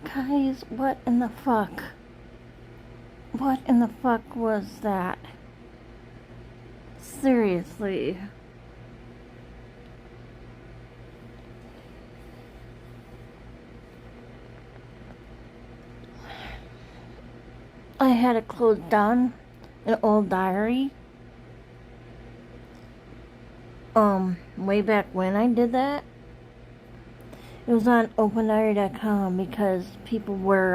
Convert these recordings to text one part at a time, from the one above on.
Guys, what in the fuck? What in the fuck was that? Seriously. I had to close down an old diary. Way back when I did that. It was on opendiary.com because people were,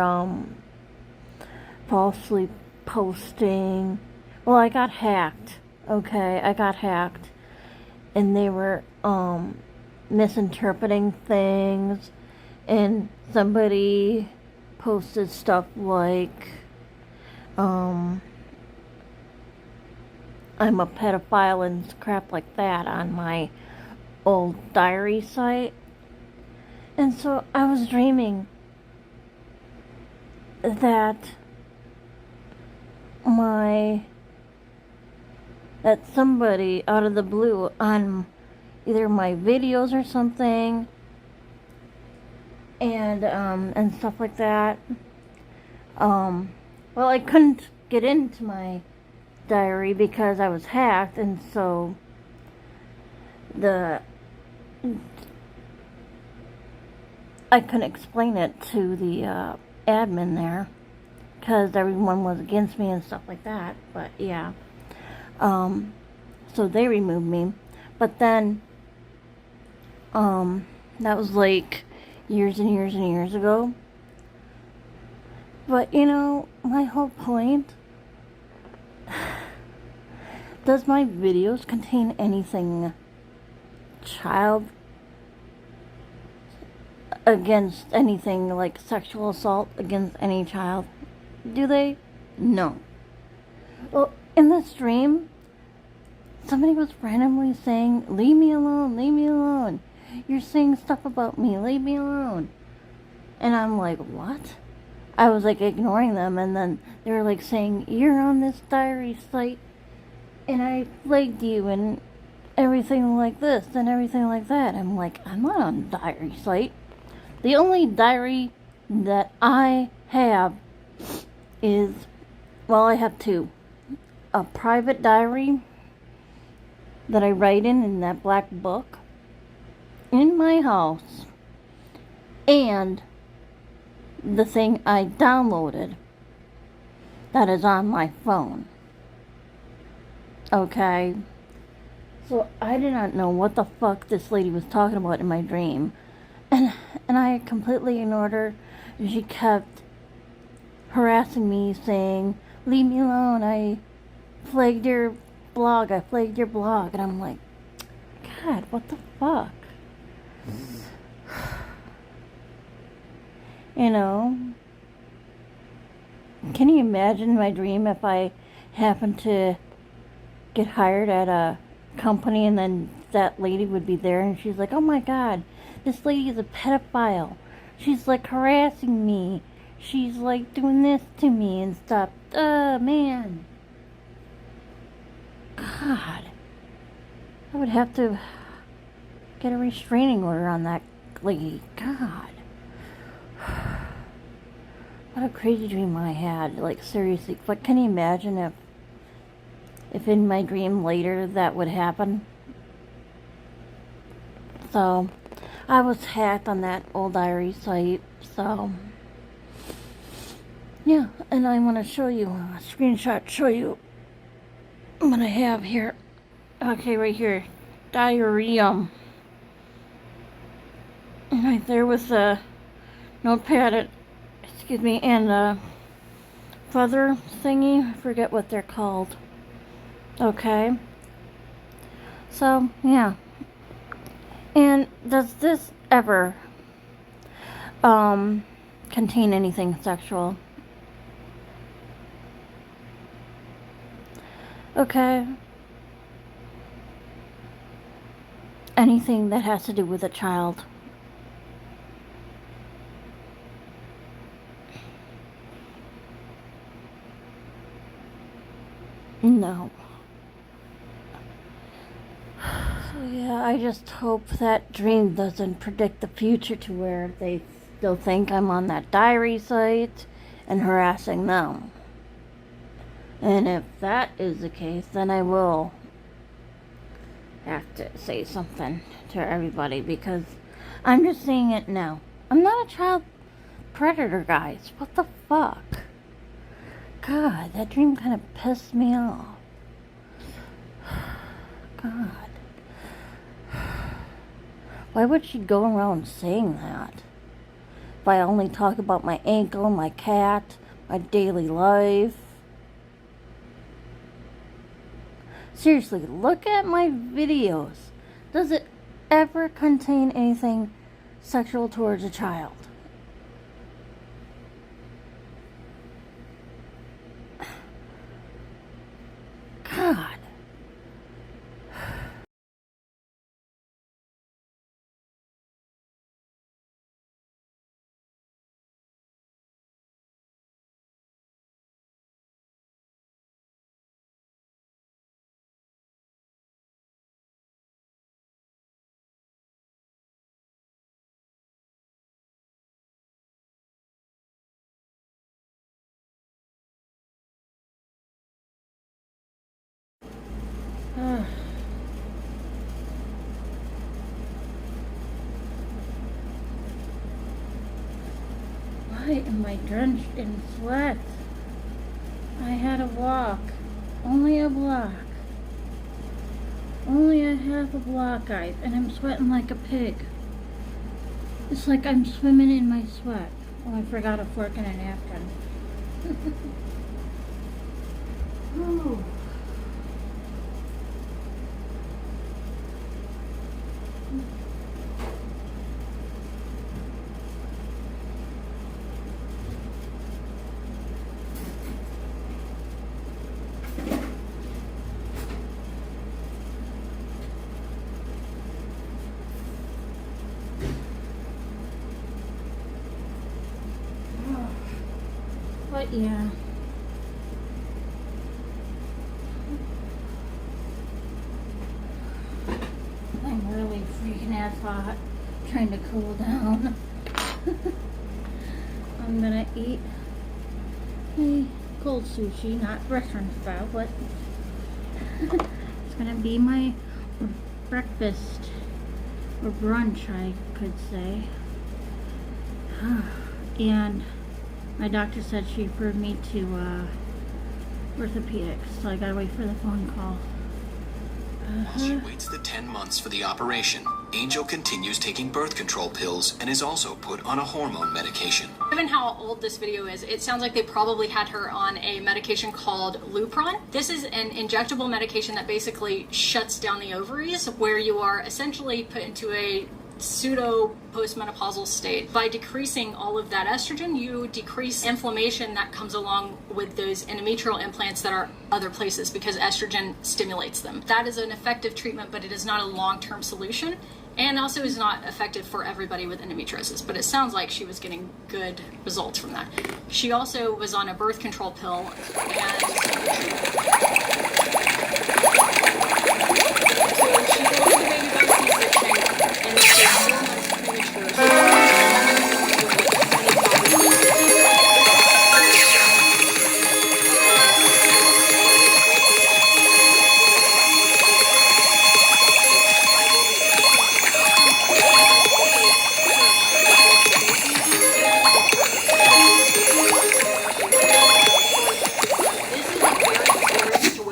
falsely posting. Well, I got hacked. Okay, I got hacked. And they were, misinterpreting things. And somebody posted stuff like, I'm a pedophile and crap like that on my old diary site. And so I was dreaming that somebody out of the blue on either my videos or something and stuff like that. Well, I couldn't get into my diary because I was hacked, and so I couldn't explain it to the admin there because everyone was against me and stuff like that. But yeah, so they removed me. But then, that was like years and years and years ago. But you know, my whole point, does my videos contain anything child against anything like sexual assault against any child? Do they? No. Well, in this dream, somebody was randomly saying, leave me alone, leave me alone. You're saying stuff about me, leave me alone. And I'm like, what? I was like ignoring them, and then they were like saying, you're on this diary site, and I flagged you, and everything like this, and everything like that. I'm like, I'm not on a diary site. The only diary that I have is, well, I have two. A private diary that I write in that black book in my house, and the thing I downloaded that is on my phone. Okay? So I did not know what the fuck this lady was talking about in my dream. And I completely ignored her. She kept harassing me, saying, leave me alone, I flagged your blog, And I'm like, God, what the fuck? You know? Can you imagine my dream if I happened to get hired at a company and then that lady would be there and she's like, oh my God, this lady is a pedophile. She's like harassing me. She's like doing this to me and stuff. Man. God. I would have to get a restraining order on that lady. God. What a crazy dream I had. Like, seriously. What can you imagine if in my dream later that would happen? So, I was hacked on that old diary site. So, yeah. And I want to show you a screenshot, show you what I have here. Okay, right here. Diarium. Right there with a notepad, and a feather thingy. I forget what they're called. Okay. So, yeah. And does this ever contain anything sexual? Okay. Anything that has to do with a child? No. So yeah, I just hope that dream doesn't predict the future to where they they'll think I'm on that diary site and harassing them. And if that is the case, then I will have to say something to everybody, because I'm just seeing it now. I'm not a child predator, guys. What the fuck? God, that dream kind of pissed me off. God. Why would she go around saying that? If I only talk about my ankle, my cat, my daily life. Seriously, look at my videos. Does it ever contain anything sexual towards a child? God. Why am I drenched in sweat? I had a walk. Only a block. Only a half a block, guys. And I'm sweating like a pig. It's like I'm swimming in my sweat. Oh, I forgot a fork and a napkin. Oh. But yeah. I'm really freaking ass hot, trying to cool down. I'm gonna eat a cold sushi, not restaurant style, but it's gonna be my breakfast, or brunch, I could say. And my doctor said she referred me to orthopedics, so I gotta wait for the phone call. While she waits the 10 months for the operation, Angel continues taking birth control pills and is also put on a hormone medication. Given how old this video is, it sounds like they probably had her on a medication called Lupron. This is an injectable medication that basically shuts down the ovaries, where you are essentially put into a pseudo postmenopausal state. By decreasing all of that estrogen, you decrease inflammation that comes along with those endometrial implants that are other places, because estrogen stimulates them. That is an effective treatment, but it is not a long-term solution, and also is not effective for everybody with endometriosis. But it sounds like she was getting good results from that. She also was on a birth control pill, and so she goes to the baby box C-section, and it's 4 months premature.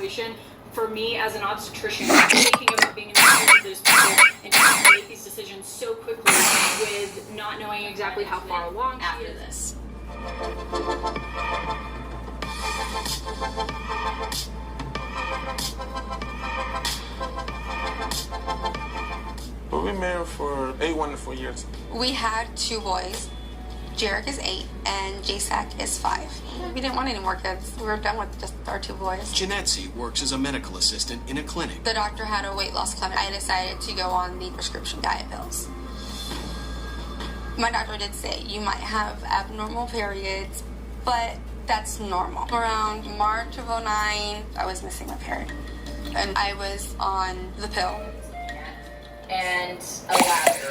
So for me as an obstetrician, thinking about being in the shoes of those people and trying to make these decisions so quickly with not knowing exactly how far along after this. We've been married for 8 wonderful years. We had 2 boys. Jarek is 8 and Jasak is 5. We didn't want any more kids. We were done with just our 2 boys. Janetzi works as a medical assistant in a clinic. The doctor had a weight loss clinic. I decided to go on the prescription diet pills. My doctor did say you might have abnormal periods, but that's normal. Around March of 2009, I was missing my period. And I was on the pill. and a lavender.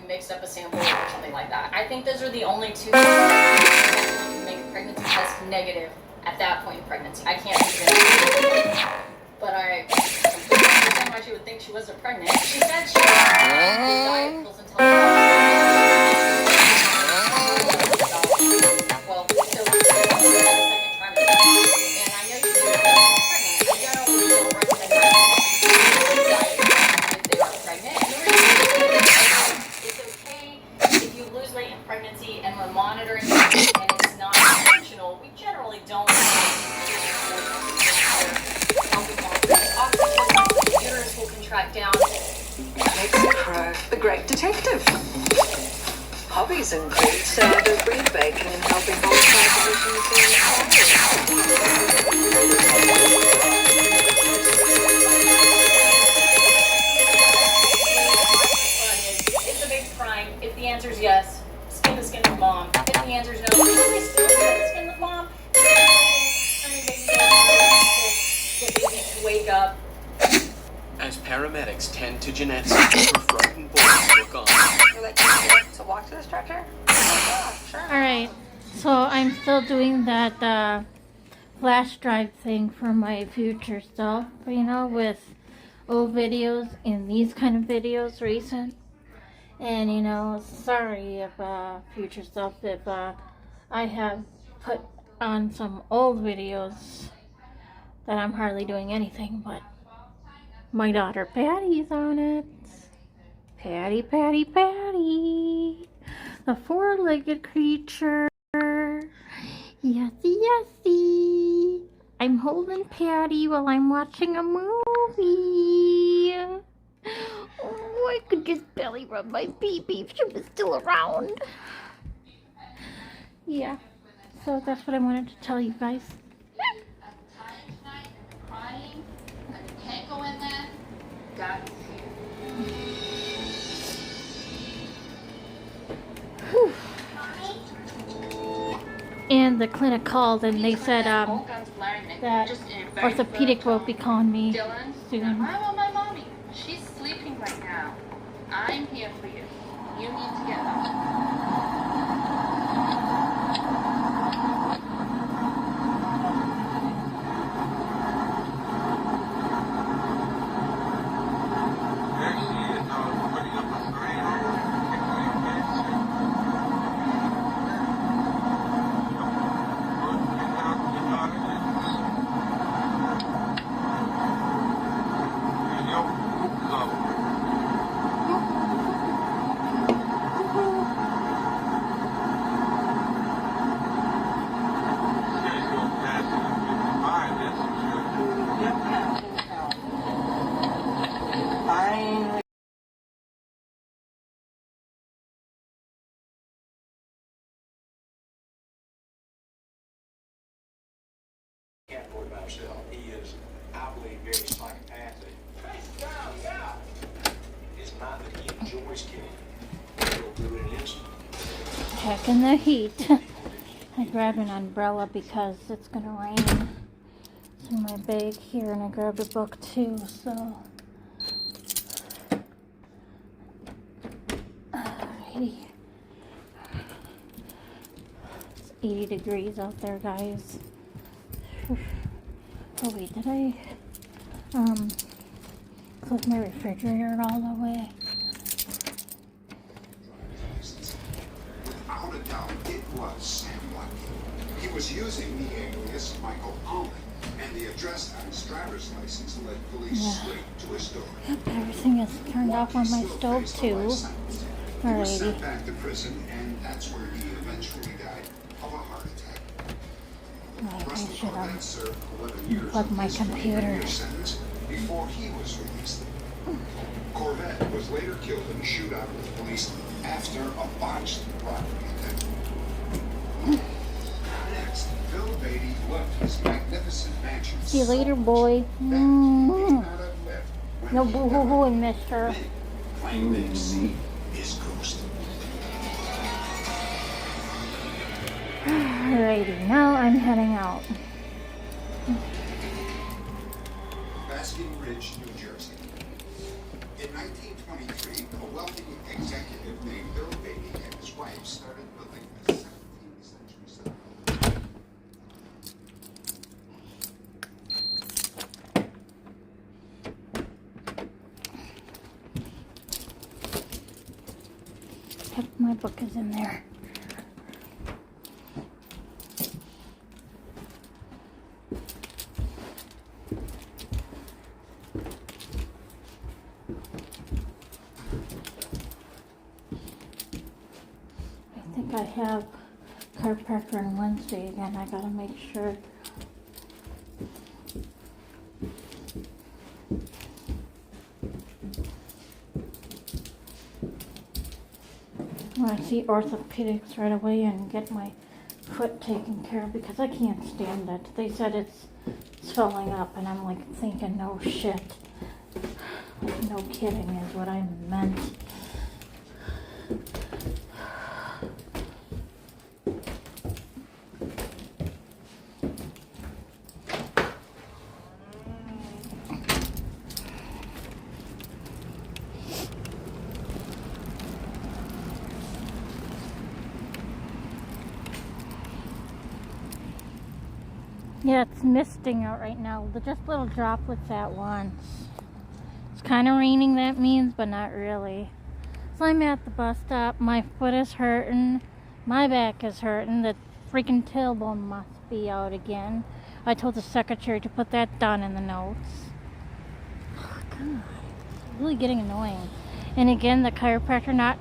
You mixed up a sample or something like that. I think those are the only two things that can make a pregnancy test negative at that point in pregnancy. I can't think of anything. But I completely understand why she would think she wasn't pregnant. She said she was diet pills until well, until the second trimester. And I know she was pregnant. I generally don't recommend diet if they are pregnant. And the reason is it's okay if you lose weight in pregnancy and we're monitoring it and it's not intentional. We generally don't the uterus will contract down. Jackson Crow, the great detective. Hobbies include sourdough bread baking and helping hold It's a big crime. If the answer is yes, skin to skin with mom. If the answer is no, we still skin to skin with mom. Get baby to wake up. As paramedics tend to Jeanette's, her frightened boys look on. Would like to walk to the stretcher? Yeah, sure. Alright, so I'm still doing that flash drive thing for my future self, you know, with old videos and these kind of videos recent. And, you know, sorry if future self, if I have put on some old videos that I'm hardly doing anything, but my daughter Patty's on it. Patty, Patty, Patty. The four-legged creature. Yesy, yesy. I'm holding Patty while I'm watching a movie. Oh, I could just belly rub my baby if she was still around. Yeah, so that's what I wanted to tell you guys. Can't go in there. Got And the clinic called and they said that orthopedic won't be calling me soon. I want my mommy. She's sleeping right now. I'm here for you. You need to get up. Can't worry about himself. He is, I believe, very psychopathic. It's not that he enjoys killing. He'll do it in an instant. Checking the heat. I grabbed an umbrella because it's gonna rain. It's in my bag here, and I grabbed a book too, so. Alrighty. It's 80 degrees out there, guys. Oh wait, did I close my refrigerator all the way? Without a doubt, it was Sam Watkins. He was using the alias Michael Allen, and the address on his driver's license led police straight to his door. Yep, everything is turned off on my stove too. He was Alrighty. sent back to prison, and that's where he eventually died of a heart attack. Right, I Russell should Corvette served 11 years plug of my his computer. 20-year sentence before he was released. Corvette was later killed in a shootout with police after a botched robbery attempt. Next, Bill Beatty left his magnificent mansion. See you later, boy. No boo-hoo-hooing, mister. Claim they've seen his ghost. Alrighty, now I'm heading out. Basking Ridge, New Jersey. In 1923, a wealthy executive named Bill Beatty and his wife started building a 17th century style. Yep, my book is in there. I think I have chiropractor on Wednesday again. I gotta make sure. I want to see orthopedics right away and get my foot taken care of because I can't stand it. They said it's swelling up, and I'm like thinking, no shit. Like, no kidding is what I meant. Yeah, it's misting out right now. Just little droplets at once. It's kind of raining, that means, but not really. So I'm at the bus stop. My foot is hurting. My back is hurting. The freaking tailbone must be out again. I told the secretary to put that down in the notes. Oh, God. It's really getting annoying. And again, the chiropractor, not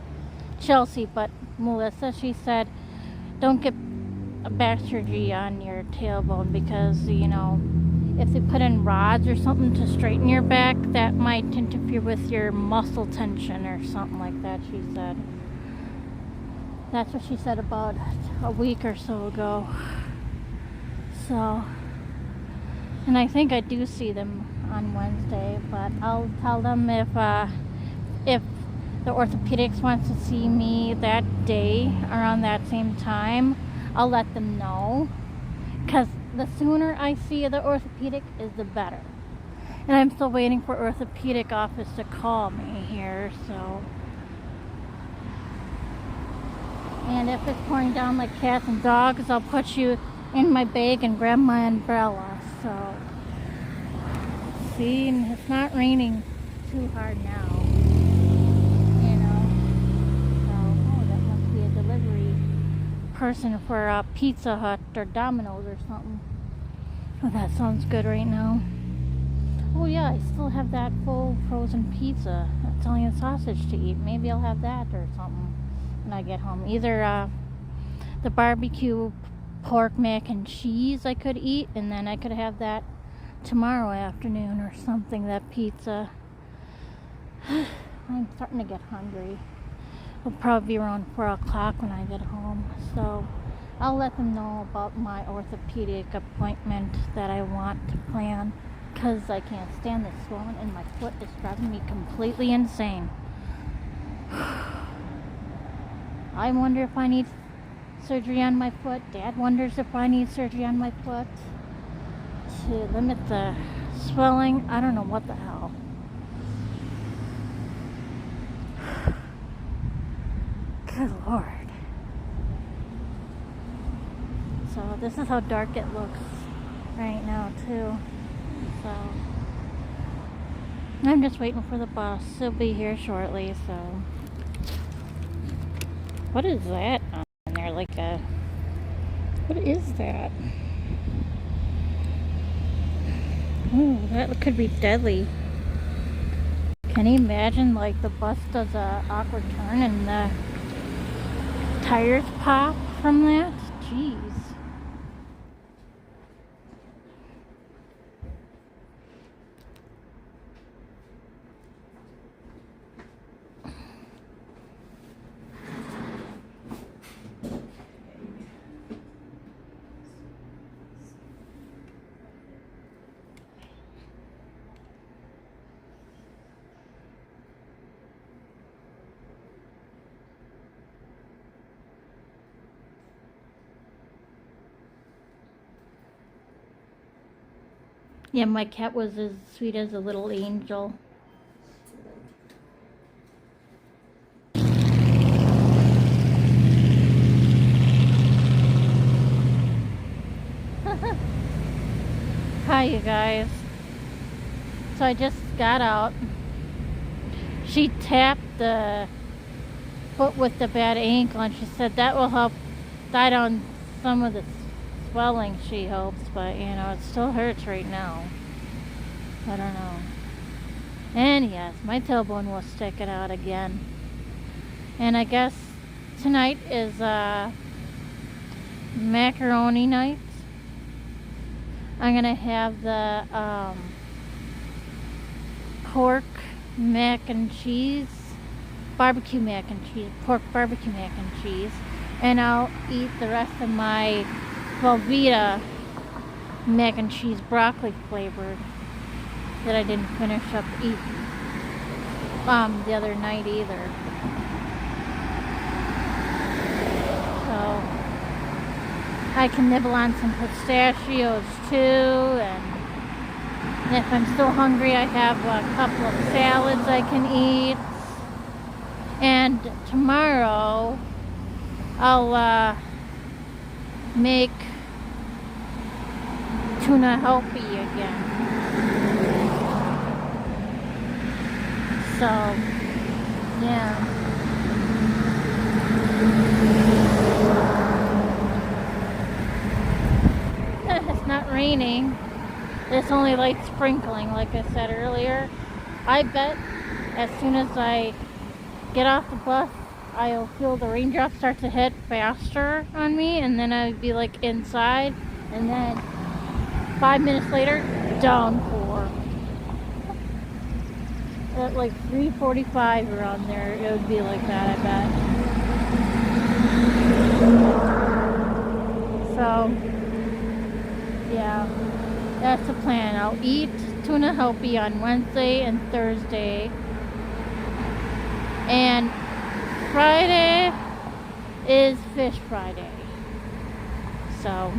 Chelsea, but Melissa, she said, don't get a back surgery on your tailbone because, you know, if they put in rods or something to straighten your back, that might interfere with your muscle tension or something like that, she said. That's what she said about a week or so ago. So, and I think I do see them on Wednesday, but I'll tell them if the orthopedics wants to see me that day around that same time, I'll let them know, because the sooner I see the orthopedic is the better. And I'm still waiting for orthopedic office to call me here, so. And if it's pouring down like cats and dogs, I'll put you in my bag and grab my umbrella, so. See, and it's not raining too hard now, you know. So, oh, that must be a delivery person for a Pizza Hut or Domino's or something. Oh, that sounds good right now. Oh yeah, I still have that full frozen pizza, Italian sausage to eat. Maybe I'll have that or something when I get home. Either the barbecue pork mac and cheese I could eat, and then I could have that tomorrow afternoon or something, that pizza. I'm starting to get hungry. It'll probably be around 4 o'clock when I get home. So I'll let them know about my orthopedic appointment that I want to plan, because I can't stand this swelling and my foot is driving me completely insane. I wonder if I need surgery on my foot. Dad wonders if I need surgery on my foot to limit the swelling. I don't know what the hell. Good Lord. So this is how dark it looks right now too. So I'm just waiting for the bus. It'll be here shortly, so. What is that on there? Like a, what is that? Ooh, that could be deadly. Can you imagine, like, the bus does a awkward turn and the tires pop from that? Jeez. Yeah, my cat was as sweet as a little angel. you guys. So I just got out. She tapped the foot with the bad ankle, and she said that will help die down some of the swelling, she hopes, but you know, it still hurts right now. I don't know. And yes, my tailbone was sticking out again. And I guess tonight is macaroni night. I'm gonna have the pork mac and cheese, barbecue mac and cheese, pork barbecue mac and cheese, and I'll eat the rest of my Velveeta mac and cheese broccoli flavored that I didn't finish up eating the other night either. So I can nibble on some pistachios too, and if I'm still hungry, I have a couple of salads I can eat. And tomorrow I'll make tuna helpy again. So, yeah. It's not raining. It's only light sprinkling, like I said earlier. I bet as soon as I get off the bus, I'll feel the raindrops start to hit faster on me, and then I'll be like inside, and then 5 minutes later, downpour. At like 3:45 around there, it would be like that, I bet. So, yeah, that's the plan. I'll eat tuna helpy on Wednesday and Thursday. And Friday is Fish Friday. So,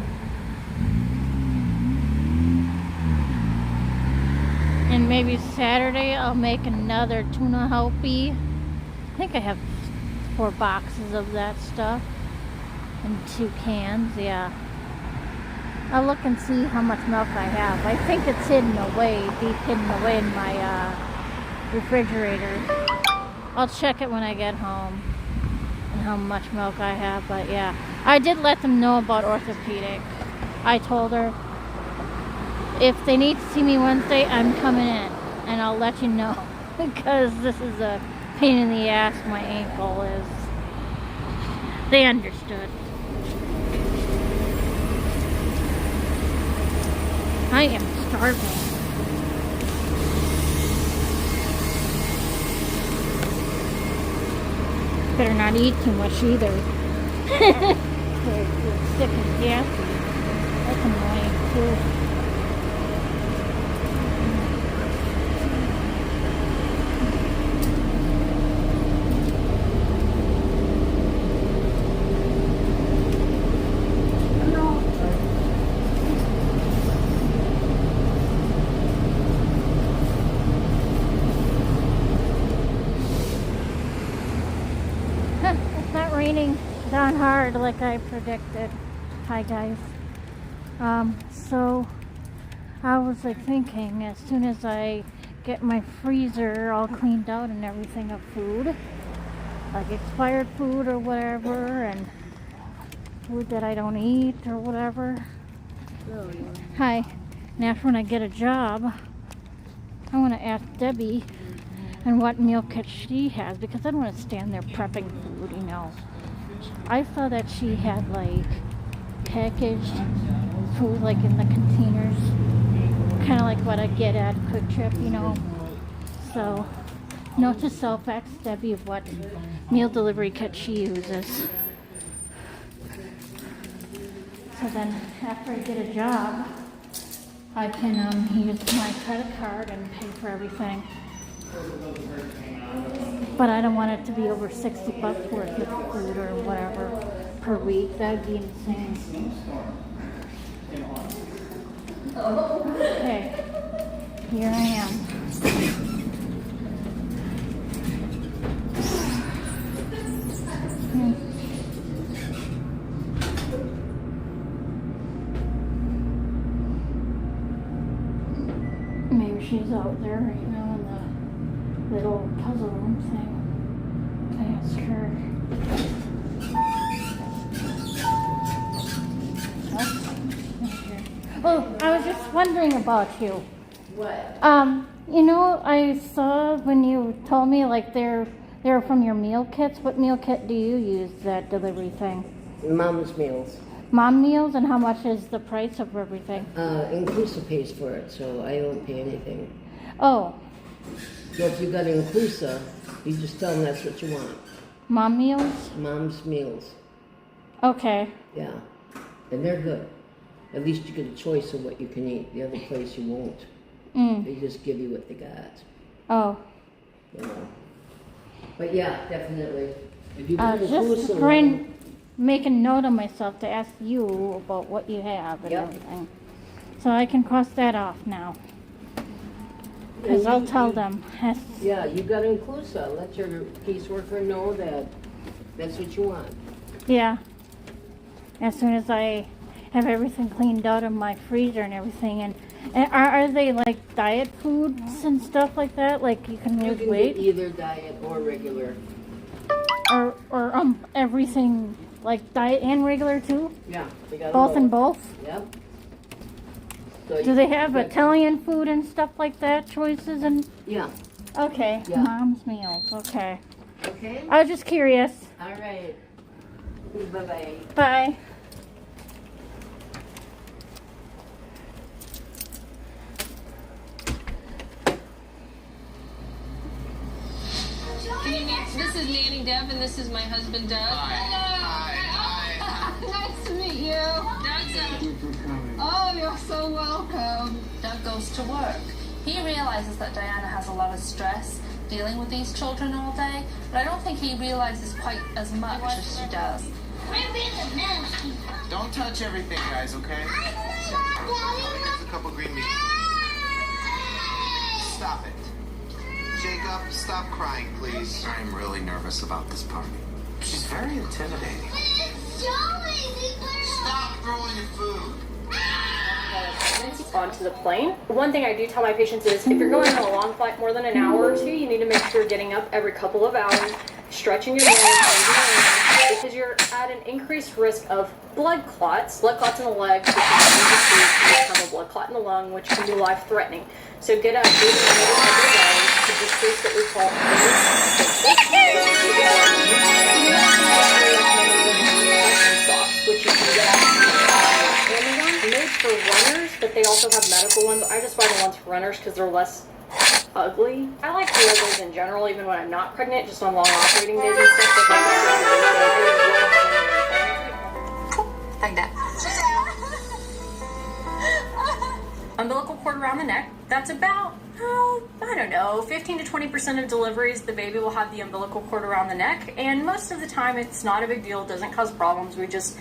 and maybe Saturday I'll make another tuna helpy. I think I have 4 boxes of that stuff and 2 cans, yeah. I'll look and see how much milk I have. I think it's hidden away, deep hidden away in my refrigerator. I'll check it when I get home and how much milk I have, but yeah. I did let them know about orthopedic. I told her if they need to see me Wednesday, I'm coming in and I'll let you know because this is a pain in the ass my ankle is. They understood. I am starving. Better not eat too much either. They're sick and gassy. That's annoying too. Raining down hard like I predicted. Hi guys. So I was like thinking as soon as I get my freezer all cleaned out and everything of food, like expired food or whatever, and food that I don't eat or whatever. Hi. And after when I get a job, I want to ask Debbie and what meal kit she has, because I don't want to stand there prepping food, you know. I saw that she had like packaged food like in the containers, kind of like what I get at Quick Trip, you know. So, note to self, ask Debbie of what meal delivery kit she uses. So then, after I get a job, I can use my credit card and pay for everything. But I don't want it to be over $60 worth of food or whatever per week. That'd be insane. Okay, here I am. she's out there right now in the little puzzle room thing. I ask her. Oh, I was just wondering about you. What? You know, I saw when you told me like they're from your meal kits. What meal kit do you use, that delivery thing? Mom's Meals. Mom meals, and how much is the price of everything? Inclusa pays for it, so I don't pay anything. Oh, So if you got Inclusa, you just tell them that's what you want. mom meals? Mom's Meals. Okay. Yeah. And they're good. At least you get a choice of what you can eat. The other place you won't. They just give you what they got. Oh, You know. But yeah, definitely. If you I get was Inclusa, just make a note of myself to ask you about what you have and Yep. everything. So I can cross that off now. Because And I'll you- tell them. yeah, you got Inclusa. Let your caseworker know that that's what you want. Yeah. As soon as I have everything cleaned out of my freezer and everything. And are they like diet foods and stuff like that? Like you can You lose can weight? get either diet or regular. Or everything like diet and regular too? Yeah, they got Both and both. both? Yep. So Do they have Italian food and stuff like that, choices and? Yeah. Okay, Yeah. mom's meals, okay. Okay. I was just curious. All right. Bye-bye. Bye. This is Nanny Deb, and this is my husband Doug. Hello. Nice to meet you. Oh, you're so welcome. Doug goes to work. He realizes that Diana has a lot of stress dealing with these children all day, but I don't think he realizes quite as much as she does. Don't touch everything, guys, okay? Here's a couple green beans. Stop it. Jacob, stop crying, please. I'm really nervous about this party. She's very intimidating. Stop throwing your food. Onto the plane. One thing I do tell my patients is if you're going on a long flight more than an hour or two, you need to make sure you're getting up every couple of hours, stretching your legs, because you're at an increased risk of blood clots in the legs, which can become a blood clot in the lung, which can be life-threatening. So get up, do the every day to decrease what we call socks, which you can get on Amazon. Made for runners, but they also have medical ones. I just buy the ones for runners because they're less ugly. I like to wear those in general, even when I'm not pregnant, just on long operating days and stuff. Like that. Umbilical cord around the neck. That's about, I don't know, 15 to 20% of deliveries, the baby will have the umbilical cord around the neck. And most of the time, it's not a big deal. It doesn't cause problems. We just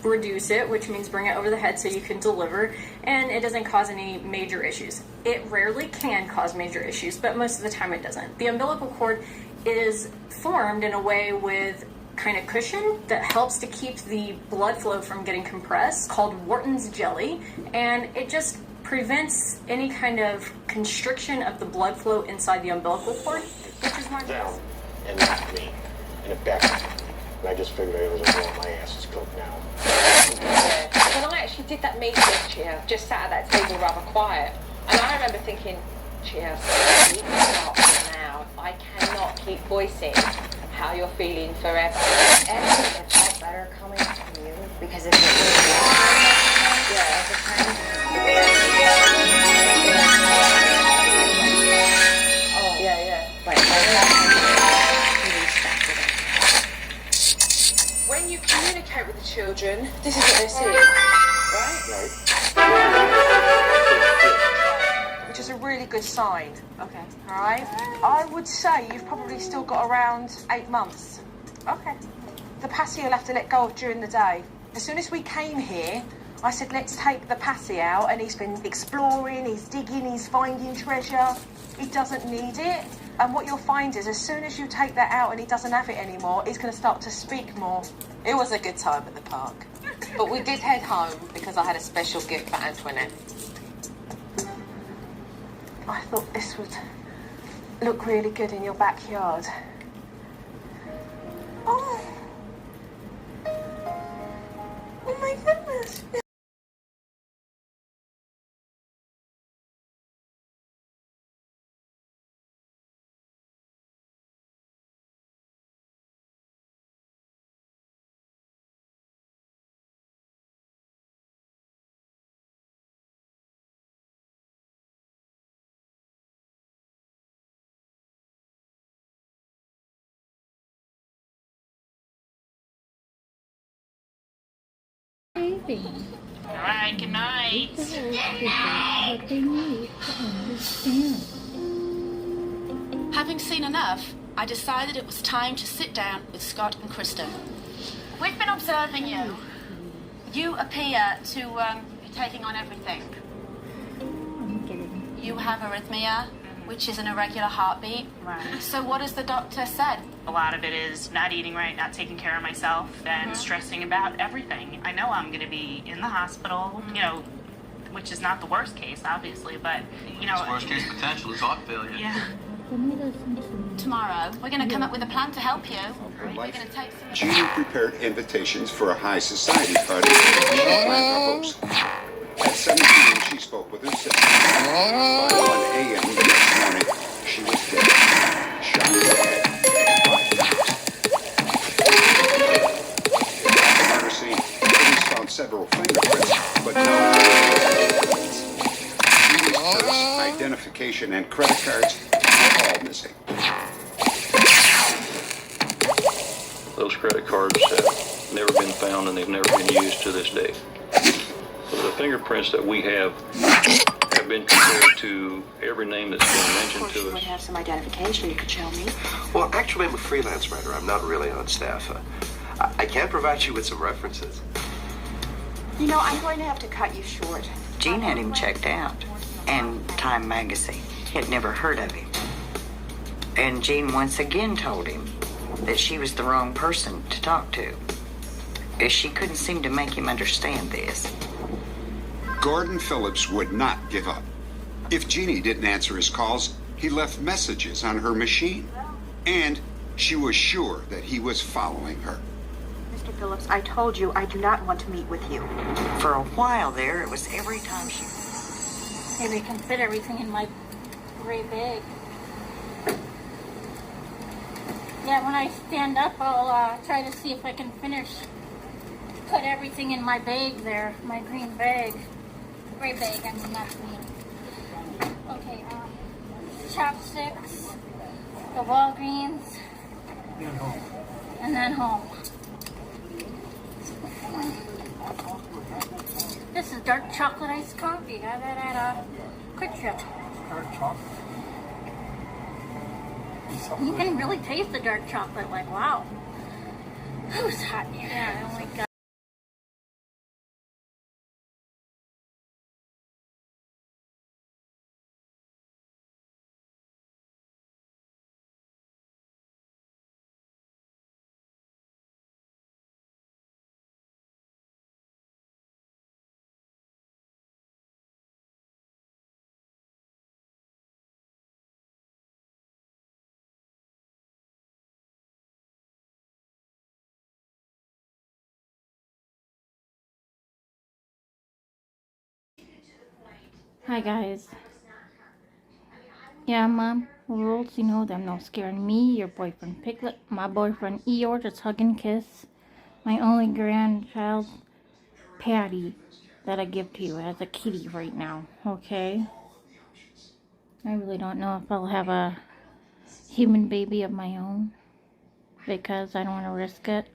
reduce it, which means bring it over the head so you can deliver, and it doesn't cause any major issues. It rarely can cause major issues, but most of the time it doesn't. The umbilical cord is formed in a way with kind of cushion that helps to keep the blood flow from getting compressed, called Wharton's jelly, and it just prevents any kind of constriction of the blood flow inside the umbilical cord, which is my Them and not me. In a back. And I just figured I was blowing my ass is cooked now. When I actually did that meeting with Chia, just sat at that table rather quiet, and I remember thinking, Chia, you stop now. I cannot keep voicing how you're feeling forever. Everything would felt better coming from you because if it was oh yeah. When you communicate with the children, this is what they're seeing, right? Which is a really good sign. Okay. All right. I would say you've probably still got around 8 months. Okay. The passy you'll have to let go of during the day. As soon as we came here, I said, let's take the passy out, and he's been exploring, he's digging, he's finding treasure. He doesn't need it. And what you'll find is as soon as you take that out and he doesn't have it anymore, he's going to start to speak more. It was a good time at the park. But we did head home because I had a special gift for Antoinette. I thought this would look really good in your backyard. Oh. Oh my goodness. Alright, good night. What they need to understand. Having seen enough, I decided it was time to sit down with Scott and Kristen. We've been observing you. You appear to be taking on everything. You have arrhythmia, which is an irregular heartbeat. Right. So what has the doctor said? A lot of it is not eating right, not taking care of myself, and stressing about everything. I know I'm going to be in the hospital, you know, which is not the worst case, obviously, but, you know... Worst case potential is heart failure. Yeah. Tomorrow, we're going to come up with a plan to help you. We're going to take some... Jeannie prepared invitations for a high society party she planned to host. At 7 p.m., she spoke with her sister. By 1 a.m. the next morning, she was dead, shot in the head. At the murder scene, police found several fingerprints, but no evidence. Jeannie's purse, identification, and credit cards were all missing. Those credit cards have never been found and they've never been used to this day. So the fingerprints that we have been compared to every name that's been mentioned to us. You would have some identification you could show me. Well, actually, I'm a freelance writer. I'm not really on staff. I can provide you with some references. You know, I'm going to have to cut you short. Gene had him checked out, and Time Magazine had never heard of him. And Gene once again told him that she was the wrong person to talk to. She couldn't seem to make him understand this. Gordon Phillips would not give up. If Jeannie didn't answer his calls, he left messages on her machine. And she was sure that he was following her. Mr. Phillips, I told you I do not want to meet with you. For a while there, it was every time she... Maybe I can fit everything in my gray bag. Yeah, when I stand up, I'll try to see if I can put everything in my bag there, my green bag. Gray bag, I mean, not green. Okay, chopsticks, the Walgreens, and then home. This is dark chocolate iced coffee. I got that at a Quick Trip. Dark chocolate. You can really taste the dark chocolate, like, wow. It was hot in here. Yeah, oh my God. Hi guys. Yeah, Mom, rules, you know them, no scaring me, your boyfriend Piglet, my boyfriend Eeyore, just hug and kiss, my only grandchild, Patty, that I give to you as a kitty right now, okay? I really don't know if I'll have a human baby of my own, because I don't want to risk it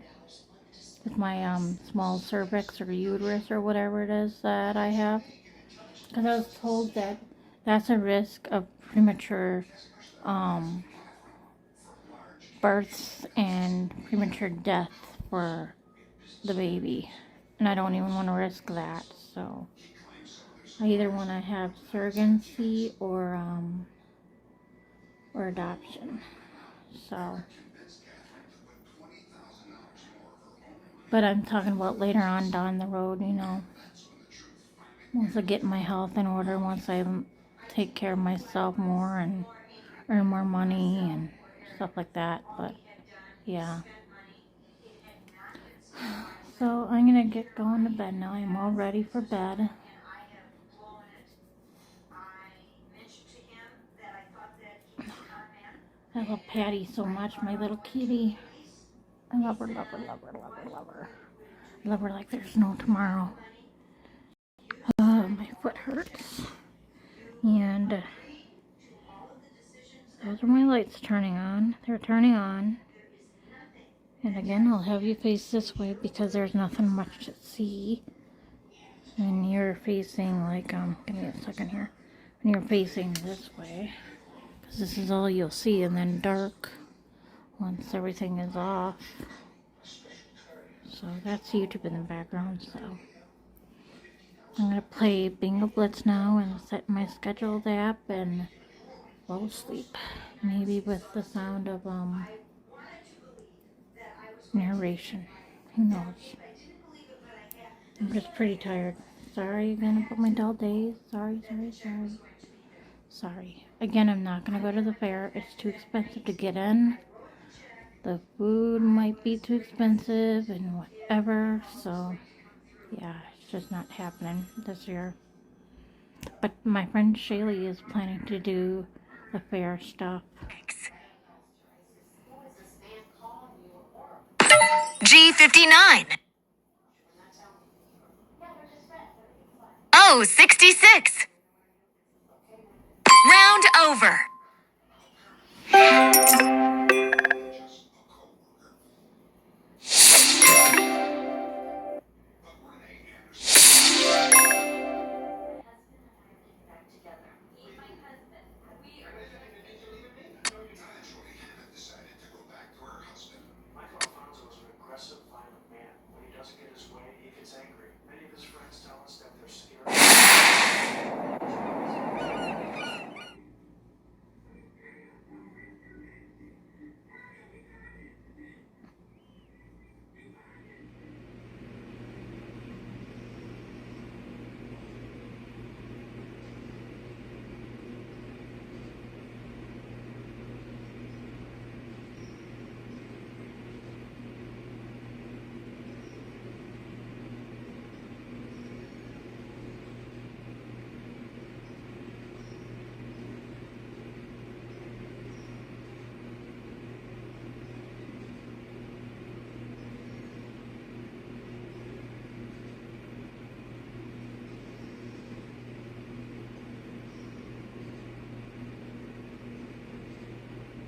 with my small cervix or uterus or whatever it is that I have. Because I was told that that's a risk of premature births and premature death for the baby. And I don't even want to risk that. So I either want to have surrogacy or adoption. So, but I'm talking about later on down the road, you know. Once I get my health in order, once I'm take care of myself more and earn more money and stuff like that. But yeah. So I'm gonna get going to bed now. I'm all ready for bed. I love Patty so much, my little kitty. I love her, love her, love her, love her, love her. I love her like there's no tomorrow. My foot hurts. And those are my lights turning on. They're turning on. And again, I'll have you face this way because there's nothing much to see. When you're facing like, give me a second here. When you're facing this way. Because this is all you'll see, and then dark once everything is off. So that's YouTube in the background. So I'm going to play Bingo Blitz now and set my scheduled app and fall asleep. Maybe with the sound of narration. Who knows? I'm just pretty tired. Sorry again about my dull days. Sorry. Again, I'm not going to go to the fair. It's too expensive to get in. The food might be too expensive and whatever. So, yeah, it's just not happening this year. But my friend Shaylee is planning to do the fair stuff. G59. Oh, 66. Round over.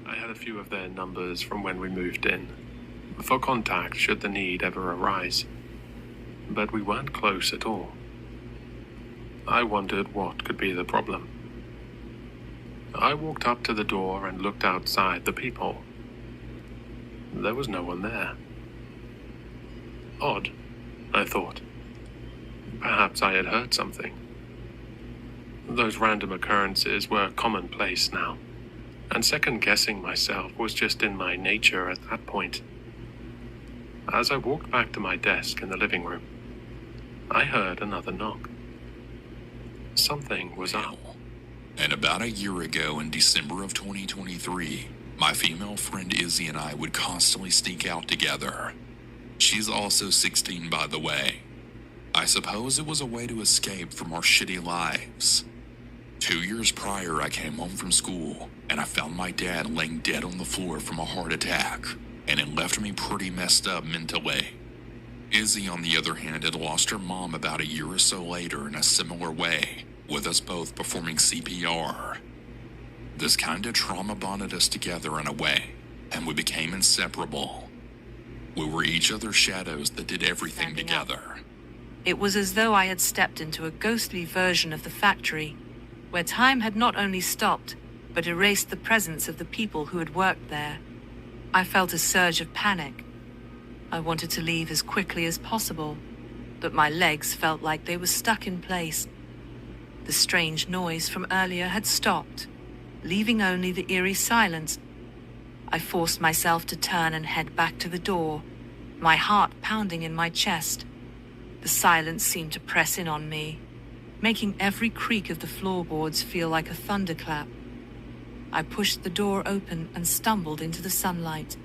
I had a few of their numbers from when we moved in, for contact should the need ever arise. But we weren't close at all. I wondered what could be the problem. I walked up to the door and looked outside the peephole. There was no one there. Odd, I thought. Perhaps I had heard something. Those random occurrences were commonplace now, and second-guessing myself was just in my nature at that point. As I walked back to my desk in the living room, I heard another knock. Something was up. And about a year ago in December of 2023, my female friend Izzy and I would constantly sneak out together. She's also 16, by the way. I suppose it was a way to escape from our shitty lives. 2 years prior, I came home from school, and I found my dad laying dead on the floor from a heart attack, and it left me pretty messed up mentally. Izzy, on the other hand, had lost her mom about a year or so later in a similar way, with us both performing CPR. This kind of trauma bonded us together in a way, and we became inseparable. We were each other's shadows that did everything together. It was as though I had stepped into a ghostly version of the factory, where time had not only stopped, but erased the presence of the people who had worked there. I felt a surge of panic. I wanted to leave as quickly as possible, but my legs felt like they were stuck in place. The strange noise from earlier had stopped, leaving only the eerie silence. I forced myself to turn and head back to the door, my heart pounding in my chest. The silence seemed to press in on me. making every creak of the floorboards feel like a thunderclap. I pushed the door open and stumbled into the sunlight.